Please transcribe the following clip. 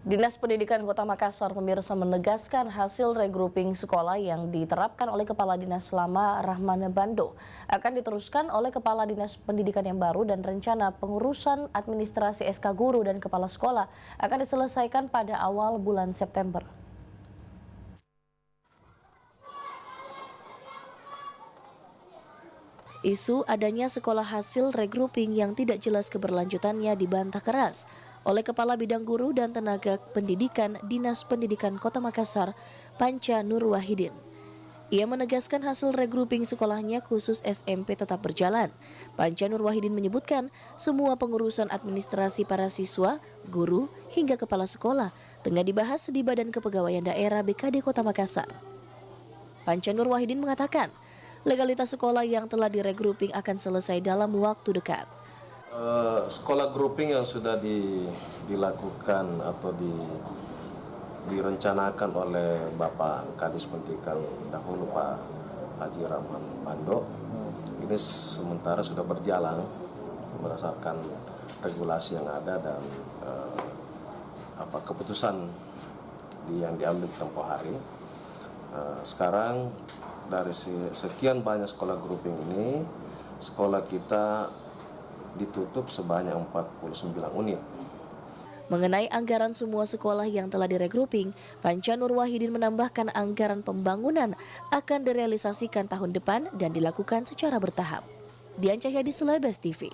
Dinas Pendidikan Kota Makassar pemirsa menegaskan hasil regrouping sekolah yang diterapkan oleh Kepala Dinas Lama Rahman Bando akan diteruskan oleh Kepala Dinas Pendidikan yang baru dan rencana pengurusan administrasi SK Guru dan Kepala Sekolah akan diselesaikan pada awal bulan September. Isu adanya sekolah hasil regrouping yang tidak jelas keberlanjutannya dibantah keras oleh Kepala Bidang Guru dan Tenaga Pendidikan Dinas Pendidikan Kota Makassar, Panca Nur Wahidin. Ia menegaskan hasil regrouping sekolahnya khusus SMP tetap berjalan. Panca Nur Wahidin menyebutkan semua pengurusan administrasi para siswa, guru, hingga kepala sekolah tengah dibahas di Badan Kepegawaian Daerah BKD Kota Makassar. Panca Nur Wahidin mengatakan, legalitas sekolah yang telah diregrouping akan selesai dalam waktu dekat. Sekolah grouping yang sudah dilakukan atau direncanakan oleh Bapak Kadis Pendidikan dahulu Pak Haji Rahman Bando ini sementara sudah berjalan berdasarkan regulasi yang ada dan keputusan yang diambil tempoh hari. Sekarang dari sekian banyak sekolah grouping ini, sekolah kita ditutup sebanyak 49 unit. Mengenai anggaran semua sekolah yang telah diregrouping, Panca Nur Wahidin menambahkan anggaran pembangunan akan direalisasikan tahun depan dan dilakukan secara bertahap. Dian Cahyadi, Celebes TV.